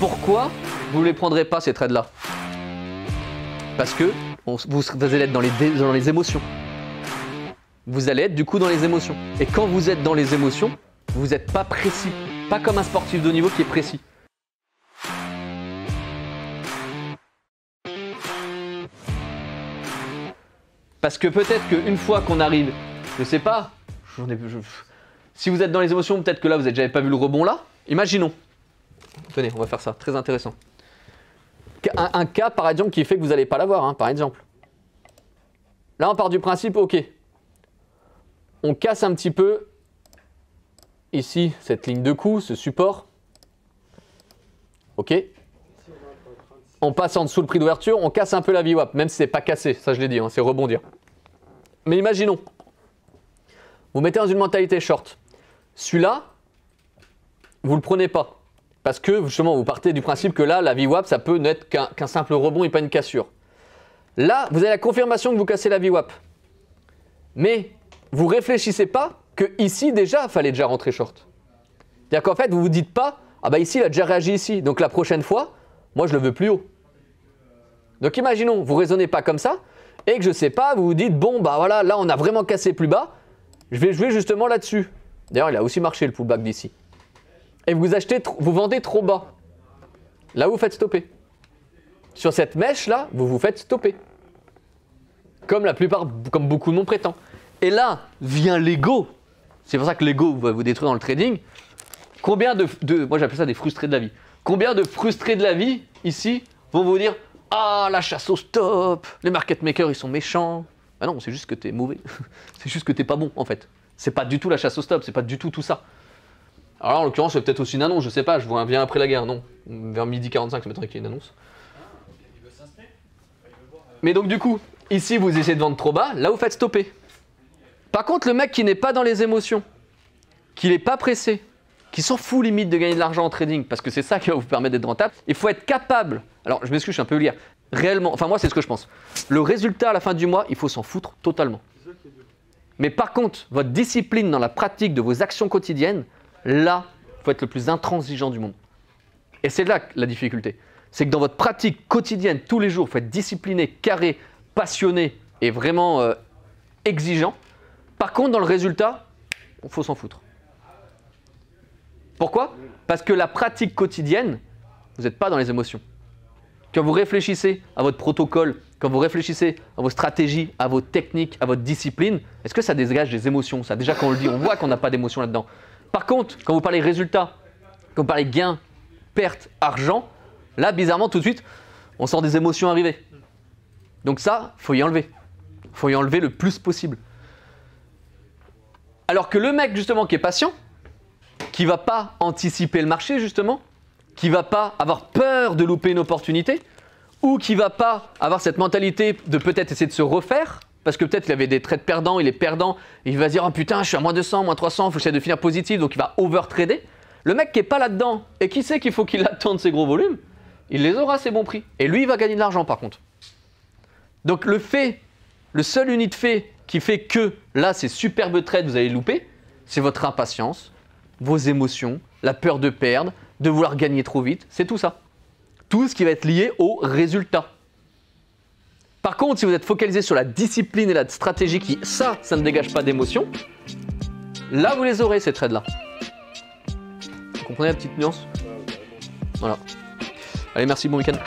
Pourquoi vous ne les prendrez pas ces trades-là? Parce que vous allez être dans les émotions. Vous allez être du coup dans les émotions. Et quand vous êtes dans les émotions, vous n'êtes pas précis. Pas comme un sportif de haut niveau qui est précis. Parce que peut-être qu'une fois qu'on arrive, je sais pas, si vous êtes dans les émotions, peut-être que là, vous n'avez pas vu le rebond là. Imaginons. Tenez, on va faire ça, très intéressant. Un cas, par exemple, qui fait que vous n'allez pas l'avoir, hein, par exemple. Là, on part du principe, ok. On casse un petit peu, ici, cette ligne de coup, ce support. Ok. On passe en dessous le prix d'ouverture, on casse un peu la VWAP, même si c'est pas cassé, ça je l'ai dit, hein, c'est rebondir. Mais imaginons, vous mettez dans une mentalité short. Celui-là, vous ne le prenez pas. Parce que justement, vous partez du principe que là, la VWAP, ça peut n'être qu'un simple rebond et pas une cassure. Là, vous avez la confirmation que vous cassez la VWAP. Mais vous ne réfléchissez pas que ici, déjà, il fallait déjà rentrer short. C'est-à-dire qu'en fait, vous ne vous dites pas, ah bah ici, il a déjà réagi ici, donc la prochaine fois, moi, je le veux plus haut. Donc imaginons, vous ne raisonnez pas comme ça, et que je ne sais pas, vous vous dites, bon, bah voilà, là, on a vraiment cassé plus bas, je vais jouer justement là-dessus. D'ailleurs, il a aussi marché le pullback d'ici. Et vous vendez trop bas. Là, vous faites stopper. Sur cette mèche-là, vous vous faites stopper. Comme beaucoup de monde prétend. Et là, vient l'ego. C'est pour ça que l'ego va vous détruire dans le trading. Combien moi j'appelle ça des frustrés de la vie. Combien de frustrés de la vie, ici, vont vous dire « Ah, la chasse au stop, les market makers, ils sont méchants. » Ah non, c'est juste que t'es mauvais. C'est juste que t'es pas bon, en fait. C'est pas du tout la chasse au stop, c'est pas du tout ça. Alors en l'occurrence, c'est peut-être aussi une annonce, je sais pas, je vois un bien après la guerre, non. Vers 12h45, ça m'étonnerait qu'il y ait une annonce. Mais donc du coup, ici vous essayez de vendre trop bas, là vous faites stopper. Par contre, le mec qui n'est pas dans les émotions, qui n'est pas pressé, qui s'en fout limite de gagner de l'argent en trading, parce que c'est ça qui va vous permettre d'être rentable, il faut être capable, alors je m'excuse, je suis un peu vulgaire, réellement, enfin moi c'est ce que je pense, le résultat à la fin du mois, il faut s'en foutre totalement. Mais par contre, votre discipline dans la pratique de vos actions quotidiennes, là, il faut être le plus intransigeant du monde. Et c'est là la difficulté. C'est que dans votre pratique quotidienne, tous les jours, il faut être discipliné, carré, passionné et vraiment exigeant. Par contre, dans le résultat, il faut s'en foutre. Pourquoi? Parce que la pratique quotidienne, vous n'êtes pas dans les émotions. Quand vous réfléchissez à votre protocole, quand vous réfléchissez à vos stratégies, à vos techniques, à votre discipline, est-ce que ça dégage des émotions? Ça, déjà, quand on le dit, on voit qu'on n'a pas d'émotion là-dedans. Par contre, quand vous parlez résultats, quand vous parlez gains, pertes, argent, là, bizarrement, tout de suite, on sent des émotions arriver. Donc ça, il faut y enlever. Il faut y enlever le plus possible. Alors que le mec, justement, qui est patient, qui ne va pas anticiper le marché, justement, qui ne va pas avoir peur de louper une opportunité, ou qui ne va pas avoir cette mentalité de peut-être essayer de se refaire, parce que peut-être il avait des trades perdants, il est perdant, et il va se dire « Oh putain, je suis à moins 200, moins 300, il faut que j'essaie de finir positif », donc il va over-trader. Le mec qui n'est pas là-dedans, et qui sait qu'il faut qu'il attende ses gros volumes, il les aura à ses bons prix. Et lui, il va gagner de l'argent par contre. Donc le seul unité fait qui fait que là, ces superbes trades, vous allez louper, c'est votre impatience, vos émotions, la peur de perdre, de vouloir gagner trop vite, c'est tout ça. Tout ce qui va être lié au résultat. Par contre, si vous êtes focalisé sur la discipline et la stratégie ça ne dégage pas d'émotion, là, vous les aurez, ces trades-là. Vous comprenez la petite nuance? Voilà. Allez, merci, bon week-end.